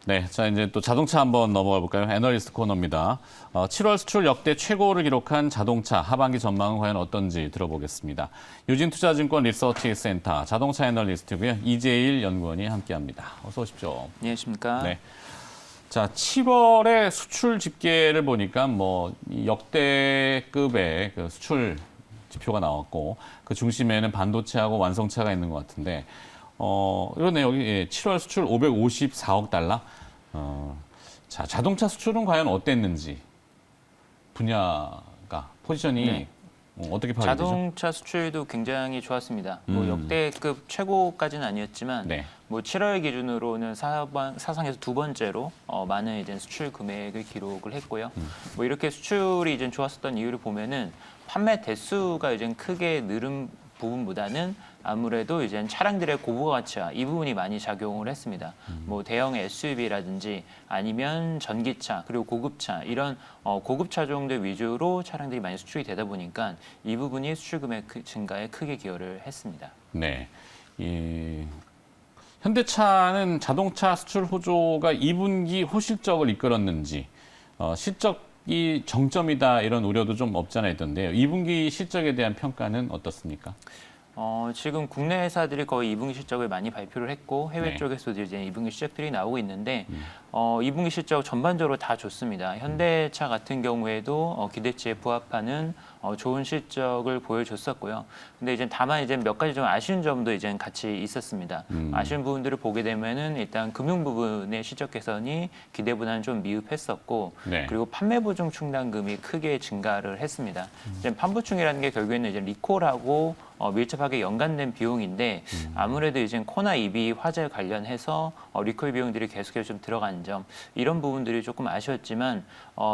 네, 자 이제 또 자동차 한번 넘어가 볼까요? 애널리스트 코너입니다. 7월 수출 역대 최고를 기록한 자동차 하반기 전망은 과연 어떤지 들어보겠습니다. 유진투자증권 리서치센터 자동차 애널리스트고요. 이재일 연구원이 함께합니다. 어서 오십시오. 안녕하십니까? 네. 자, 7월의 수출 집계를 보니까 이 역대급의 그 수출 지표가 나왔고 그 중심에는 반도체하고 완성차가 있는 것 같은데 이러네 여기 7월 수출 554억 달러. 자, 자동차 수출은 과연 어땠는지 분야가 포지션이 네. 어떻게 파악이 되죠? 자동차 수출도 굉장히 좋았습니다. 뭐 역대급 최고까지는 아니었지만 네. 뭐 7월 기준으로는 사상에서 두 번째로 많은 이제 수출 금액을 기록을 했고요. 뭐 이렇게 수출이 이제 좋았었던 이유를 보면은 판매 대수가 이제 크게 늘은 부분보다는 아무래도 이제 차량들의 고부가 가치화 이 부분이 많이 작용을 했습니다. 뭐 대형 SUV라든지 아니면 전기차 그리고 고급차 이런 고급 차종들 위주로 차량들이 많이 수출이 되다 보니까 이 부분이 수출 금액 증가에 크게 기여를 했습니다. 네. 현대차는 자동차 수출 호조가 2분기 호실적을 이끌었는지 실적이 정점이다 이런 우려도 좀 없지 않아 있던데요. 2분기 실적에 대한 평가는 어떻습니까? 지금 국내 회사들이 거의 2분기 실적을 많이 발표를 했고 해외 네. 쪽에서도 이제 2분기 실적들이 나오고 있는데 2분기 실적 전반적으로 다 좋습니다. 현대차 같은 경우에도 기대치에 부합하는 좋은 실적을 보여줬었고요. 근데 이제 다만 이제 몇 가지 좀 아쉬운 점도 이제 같이 있었습니다. 아쉬운 부분들을 보게 되면은 일단 금융 부분의 실적 개선이 기대보다는 좀 미흡했었고 네. 그리고 판매 보증 충당금이 크게 증가를 했습니다. 이제 판부충이라는 게 결국에는 이제 리콜하고 밀접하게 연관된 비용인데 아무래도 이제 코나 EV 화재 관련해서 리콜 비용들이 계속해서 좀 들어간 점 이런 부분들이 조금 아쉬웠지만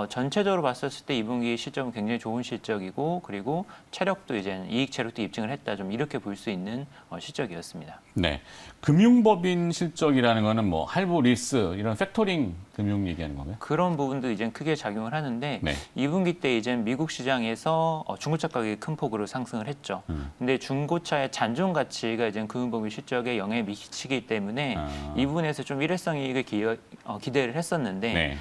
전체적으로 봤었을 때 2분기 실적은 굉장히 좋은 실적이고 그리고 체력도 이제 이익 체력도 입증을 했다 좀 이렇게 볼 수 있는 실적이었습니다. 네. 금융법인 실적이라는 거는 뭐 할부 리스 이런 팩토링 금융 얘기하는 건가요? 그런 부분도 이제 크게 작용을 하는데 네. 2분기 때 이제 미국 시장에서 중고차 가격이 큰 폭으로 상승을 했죠. 근데 중고차의 잔존 가치가 이제 금융법인 실적에 영향을 미치기 때문에 이 부분에서 좀 일회성 이익을 기대를 했었는데 네.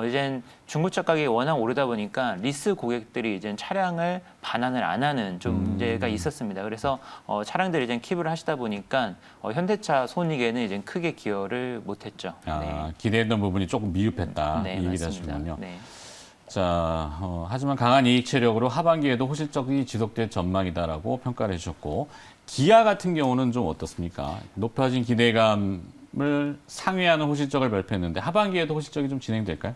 이젠 중고차 가격이 워낙 오르다 보니까 리스 고객들이 이제 차량을 반환을 안 하는 좀 문제가 있었습니다. 그래서 차량들을 이제 킵을 하시다 보니까 현대차 손익에는 이제 크게 기여를 못했죠. 네. 기대했던 부분이 조금 미흡했다 네, 이 얘기를 맞습니다. 하시군요. 네. 자, 하지만 강한 이익 체력으로 하반기에도 호실적이 지속될 전망이다라고 평가를 해주셨고 기아 같은 경우는 좀 어떻습니까? 높아진 기대감을 상회하는 호실적을 발표했는데 하반기에도 호실적이 좀 진행될까요?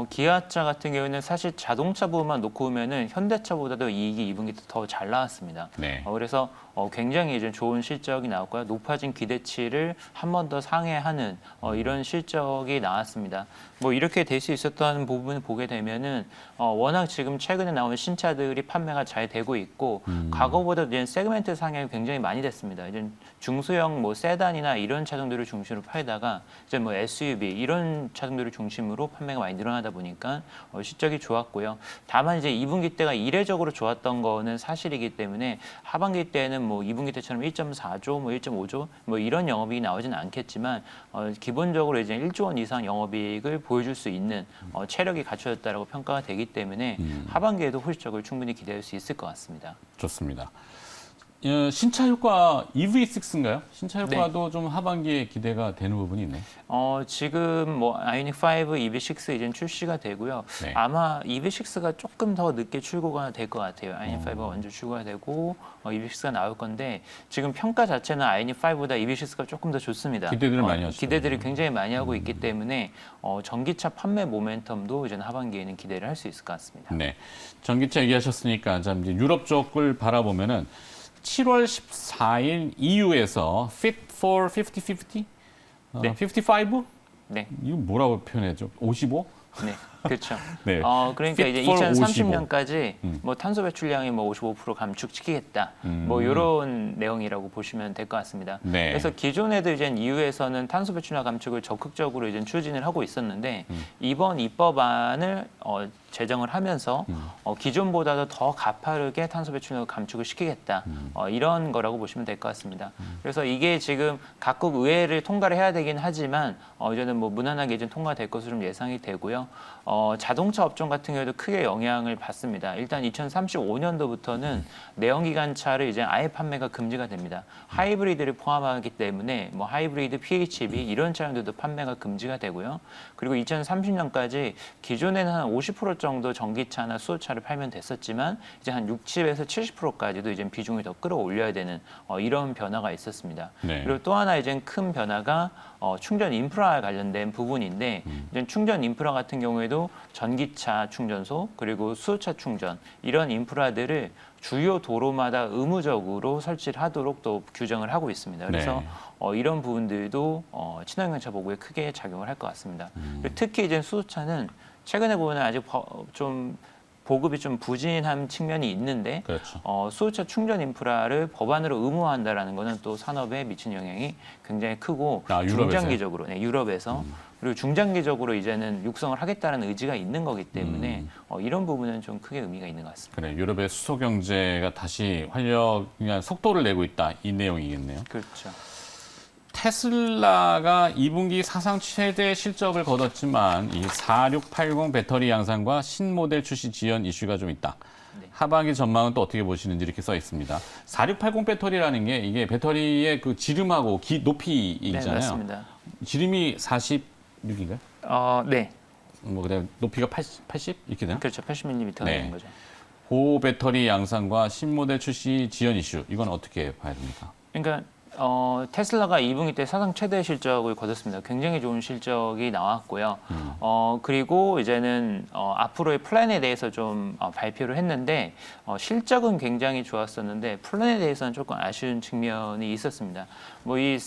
기아차 같은 경우에는 사실 자동차 부분만 놓고 보면은 현대차보다도 이익이 2분기 때 더 잘 나왔습니다. 네. 그래서 굉장히 이제 좋은 실적이 나왔고요. 높아진 기대치를 한 번 더 상회하는 이런 실적이 나왔습니다. 뭐 이렇게 될 수 있었던 부분을 보게 되면은 워낙 지금 최근에 나온 신차들이 판매가 잘 되고 있고 과거보다 이제 세그멘트 상향이 굉장히 많이 됐습니다. 이제 중소형 뭐 세단이나 이런 차종들을 중심으로 팔다가 이제 뭐 SUV 이런 차종들을 중심으로 판매가 많이 늘어나다 보니까 실적이 좋았고요. 다만 이제 2분기 때가 이례적으로 좋았던 거는 사실이기 때문에 하반기 때는 뭐 2분기 때처럼 1.4조, 뭐 1.5조 뭐 이런 영업이익이 나오지는 않겠지만 기본적으로 이제 1조 원 이상 영업이익을 보여줄 수 있는 체력이 갖춰졌다라고 평가가 되기 때문에 하반기에도 호실적을 충분히 기대할 수 있을 것 같습니다. 좋습니다. 신차 효과 EV6인가요? 신차 효과도 좀 하반기에 기대가 되는 부분이 있네. 지금 뭐 아이오닉 5, EV6 이제 출시가 되고요. 네. 아마 EV6가 조금 더 늦게 출고가 될 것 같아요. 아이오닉 5가 먼저 출고가 되고 EV6가 나올 건데 지금 평가 자체는 아이오닉 5보다 EV6가 조금 더 좋습니다. 기대들을 많이 하시죠. 기대들이 굉장히 많이 하고 있기 때문에 전기차 판매 모멘텀도 이제 하반기에는 기대를 할 수 있을 것 같습니다. 네. 전기차 얘기하셨으니까 자 이제 유럽 쪽을 바라보면은 7월 14일 EU에서 Fit for 50-50? 네. 55? 네. 이거 뭐라고 표현해죠? 55? 네. 그렇죠. 네. 그러니까 Fit 이제 for 2030년까지 뭐 탄소 배출량이 뭐 55% 감축시키겠다. 뭐 이런 내용이라고 보시면 될 것 같습니다. 네. 그래서 기존에도 이제 EU에서는 탄소 배출량 감축을 적극적으로 이제 추진을 하고 있었는데 이번 입법안을 제정을 하면서 기존보다도 더 가파르게 탄소 배출량 감축을 시키겠다. 이런 거라고 보시면 될 것 같습니다. 그래서 이게 지금 각국 의회를 통과를 해야 되긴 하지만 이제는 뭐 무난하게 이제 통과될 것으로 좀 예상이 되고요. 자동차 업종 같은 경우에도 크게 영향을 받습니다. 일단 2035년도부터는 내연기관차를 이제 아예 판매가 금지가 됩니다. 하이브리드를 포함하기 때문에 뭐 하이브리드, PHEV 이런 차량들도 판매가 금지가 되고요. 그리고 2030년까지 기존에는 한 50% 정도 전기차나 수소차를 팔면 됐었지만 이제 한 60에서 70%까지도 이제 비중을 더 끌어올려야 되는 이런 변화가 있었습니다. 네. 그리고 또 하나 이제 큰 변화가 충전 인프라 관련된 부분인데 이제 충전 인프라 같은 경우에도 전기차 충전소 그리고 수소차 충전 이런 인프라들을 주요 도로마다 의무적으로 설치를 하도록 또 규정을 하고 있습니다. 그래서 이런 부분들도 친환경 차 보고에 크게 작용을 할 것 같습니다. 그리고 특히 이제 수소차는 최근에 보면 아직 좀 보급이 좀 부진한 측면이 있는데 그렇죠. 수소차 충전 인프라를 법안으로 의무화한다라는 것은 또 산업에 미치는 영향이 굉장히 크고 유럽에서요? 중장기적으로 유럽에서 그리고 중장기적으로 이제는 육성을 하겠다는 의지가 있는 거기 때문에 이런 부분은 좀 크게 의미가 있는 것 같습니다. 그래, 유럽의 수소 경제가 다시 그냥 속도를 내고 있다 이 내용이겠네요. 그렇죠. 테슬라가 2분기 사상 최대 실적을 거뒀지만 이 4680 배터리 양산과 신모델 출시 지연 이슈가 좀 있다. 네. 하반기 전망은 또 어떻게 보시는지 이렇게 써 있습니다. 4680 배터리라는 게 이게 배터리의 그 지름하고 높이 있잖아요. 네, 맞습니다. 지름이 46인가요? 네. 뭐 그냥 높이가 80 이렇게 되나? 그렇죠. 80mm가 네. 되는 거죠. 고 배터리 양산과 신모델 출시 지연 이슈 이건 어떻게 봐야 됩니까? 그러니까 테슬라가 2분기 때 사상 최대 실적을 거뒀습니다. 굉장히 좋은 실적이 나왔고요. 그리고 이제는 앞으로의 플랜에 대해서 좀 발표를 했는데 실적은 굉장히 좋았었는데 플랜에 대해서는 조금 아쉬운 측면이 있었습니다. 뭐 이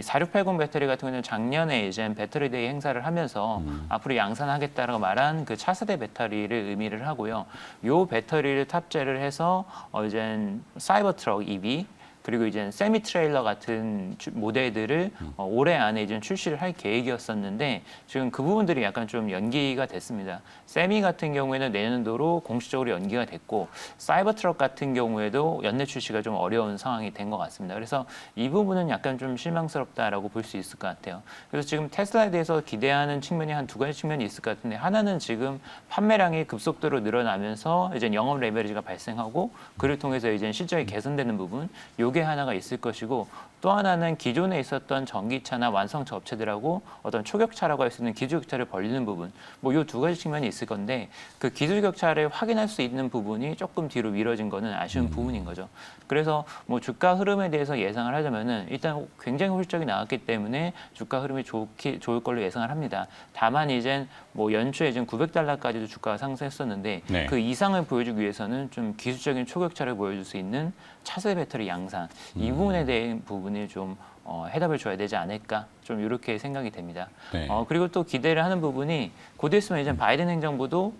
4680 배터리 같은 경우는 작년에 이제 배터리데이 행사를 하면서 앞으로 양산하겠다라고 말한 그 차세대 배터리를 의미를 하고요. 요 배터리를 탑재를 해서 이제 사이버 트럭 EV 그리고 이제 세미 트레일러 같은 모델들을 올해 안에 이제 출시를 할 계획이었었는데 지금 그 부분들이 약간 좀 연기가 됐습니다. 세미 같은 경우에는 내년도로 공식적으로 연기가 됐고 사이버 트럭 같은 경우에도 연내 출시가 좀 어려운 상황이 된 것 같습니다. 그래서 이 부분은 약간 좀 실망스럽다라고 볼 수 있을 것 같아요. 그래서 지금 테슬라에 대해서 기대하는 측면이 한 두 가지 측면이 있을 것 같은데 하나는 지금 판매량이 급속도로 늘어나면서 이제 영업 레버리지가 발생하고 그를 통해서 이제 실적이 개선되는 부분 요게 하나가 있을 것이고 또 하나는 기존에 있었던 전기차나 완성차 업체들하고 어떤 초격차라고 할 수 있는 기술격차를 벌리는 부분 뭐 이 두 가지 측면이 있을 건데 그 기술격차를 확인할 수 있는 부분이 조금 뒤로 미뤄진 거는 아쉬운 부분인 거죠. 그래서 뭐 주가 흐름에 대해서 예상을 하자면은 일단 굉장히 실적이 나왔기 때문에 주가 흐름이 좋을 걸로 예상을 합니다. 다만 이젠 뭐 연초에 지금 $900까지도 주가가 상승했었는데 네. 그 이상을 보여주기 위해서는 좀 기술적인 초격차를 보여줄 수 있는 차세 배터리 양산 이 부분에 대한 부분이 좀 해답을 줘야 되지 않을까 좀 이렇게 생각이 됩니다. 네. 그리고 또 기대를 하는 부분이 곧 있으면 이제 바이든 행정부도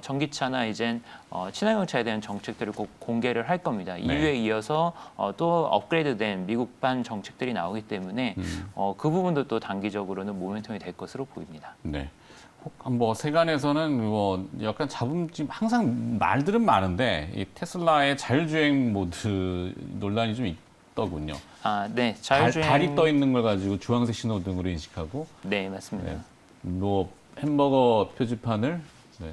전기차나 이제 친환경차에 대한 정책들을 꼭 공개를 할 겁니다. EU에 이어서 또 업그레이드된 미국판 정책들이 나오기 때문에 그 부분도 또 단기적으로는 모멘텀이 될 것으로 보입니다. 네. 뭐 세간에서는 뭐 약간 지금 항상 말들은 많은데 이 테슬라의 자율주행 모드 논란이 좀 있더군요. 네, 자율주행 달이 떠 있는 걸 가지고 주황색 신호등으로 인식하고, 네, 맞습니다. 네. 뭐 햄버거 표지판을 네.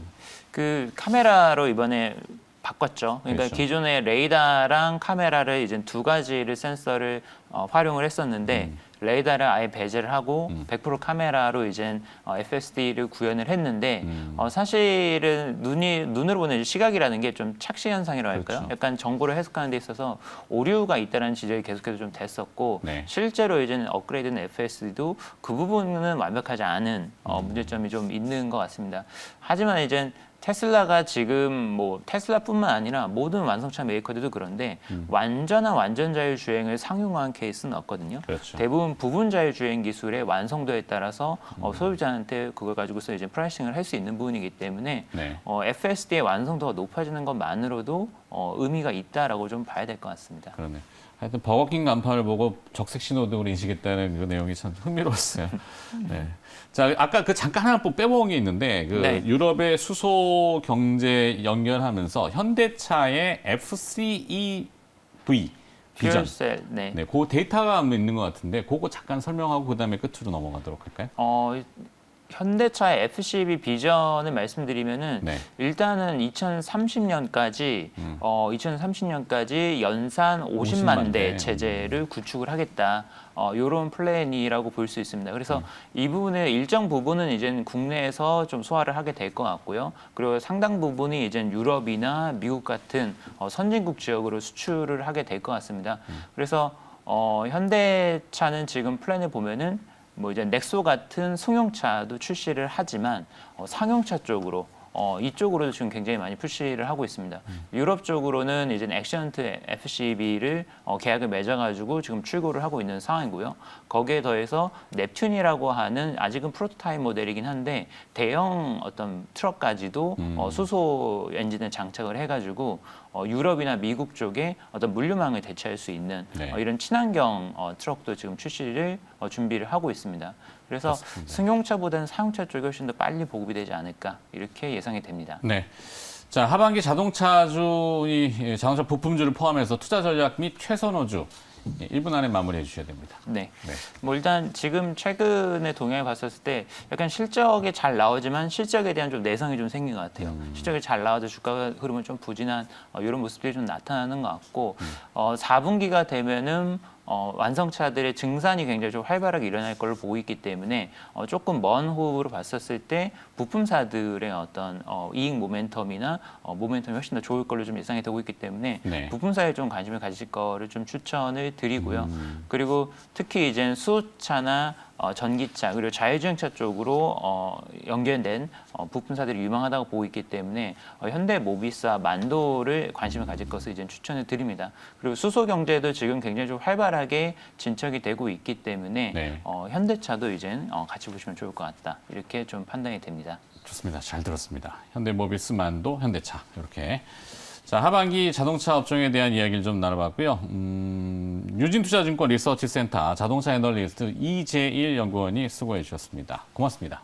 그 카메라로 이번에 바꿨죠. 그러니까 그렇죠. 기존의 레이더랑 카메라를 이제 두 가지를 센서를 활용을 했었는데 레이더를 아예 배제를 하고 100% 카메라로 이제 FSD를 구현을 했는데 사실은 눈으로 보는 시각이라는 게 좀 착시 현상이라고 할까요? 그렇죠. 약간 정보를 해석하는 데 있어서 오류가 있다는 지적이 계속해서 좀 됐었고 네. 실제로 이제는 업그레이드된 FSD도 그 부분은 완벽하지 않은 문제점이 좀 있는 것 같습니다. 하지만 이제 테슬라가 지금 뭐 테슬라뿐만 아니라 모든 완성차 메이커들도 그런데 완전한 완전 자율 주행을 상용화한 케이스는 없거든요. 그렇죠. 대부분 부분 자율 주행 기술의 완성도에 따라서 소유자한테 그걸 가지고서 이제 프라이싱을 할 수 있는 부분이기 때문에 네. FSD의 완성도가 높아지는 것만으로도 의미가 있다라고 좀 봐야 될 것 같습니다. 그러네. 하여튼 버거킹 간판을 보고 적색 신호등으로 인식했다는 그 내용이 참 흥미로웠어요. 네. 자, 아까 그 잠깐 하나 또 빼먹은 게 있는데 그 네. 유럽의 수소 경제 연결하면서 현대차의 FCEV 비전. 퓨얼셀, 네. 네, 그 데이터가 있는 것 같은데 그거 잠깐 설명하고 그다음에 끝으로 넘어가도록 할까요? 현대차의 FCV 비전을 말씀드리면은 네. 일단은 2030년까지 2030년까지 연산 50만 대 50만 체제를 구축을 하겠다. 이런 플랜이라고 볼 수 있습니다. 그래서 이 부분의 일정 부분은 이제 국내에서 좀 소화를 하게 될 것 같고요. 그리고 상당 부분이 이제 유럽이나 미국 같은 선진국 지역으로 수출을 하게 될 것 같습니다. 그래서 현대차는 지금 플랜을 보면은 뭐 이제 넥소 같은 승용차도 출시를 하지만 상용차 쪽으로 이쪽으로도 지금 굉장히 많이 푸시를 하고 있습니다. 유럽 쪽으로는 이제 액션트 FCV를 계약을 맺어가지고 지금 출고를 하고 있는 상황이고요. 거기에 더해서 넵튠이라고 하는 아직은 프로토타입 모델이긴 한데 대형 어떤 트럭까지도 수소 엔진을 장착을 해가지고 유럽이나 미국 쪽에 어떤 물류망을 대체할 수 있는 네. 이런 친환경 트럭도 지금 출시를 준비를 하고 있습니다. 그래서 그렇습니다. 승용차보다는 사용차 쪽이 훨씬 더 빨리 보급이 되지 않을까 이렇게 예상이 됩니다. 네. 자, 하반기 자동차주, 자동차 부품주를 포함해서 투자 전략 및 최선호주 1분 안에 마무리해 주셔야 됩니다. 네. 네. 뭐 일단 지금 최근의 동향을 봤었을 때 약간 실적이 잘 나오지만 실적에 대한 좀 내성이 좀 생긴 것 같아요. 실적이 잘 나와도 주가 흐름은 좀 부진한 이런 모습들이 좀 나타나는 것 같고 4분기가 되면은 완성차들의 증산이 굉장히 좀 활발하게 일어날 걸로 보고 있기 때문에 조금 먼 호흡으로 봤었을 때 부품사들의 어떤 이익 모멘텀이나 모멘텀이 훨씬 더 좋을 걸로 좀 예상이 되고 있기 때문에 네. 부품사에 좀 관심을 가지실 거를 좀 추천을 드리고요. 그리고 특히 이제 수소차나 전기차 그리고 자율주행차 쪽으로 연결된 부품사들이 유망하다고 보고 있기 때문에 현대모비스와 만도를 관심을 가질 것을 이제 추천을 드립니다. 그리고 수소 경제도 지금 굉장히 좀 활발하게 진척이 되고 있기 때문에 네. 현대차도 이제 같이 보시면 좋을 것 같다 이렇게 좀 판단이 됩니다. 좋습니다. 잘 들었습니다. 현대모비스, 만도, 현대차 이렇게. 자, 하반기 자동차 업종에 대한 이야기를 좀 나눠봤고요. 유진투자증권 리서치센터 자동차 애널리스트 이재일 연구원이 수고해 주셨습니다. 고맙습니다.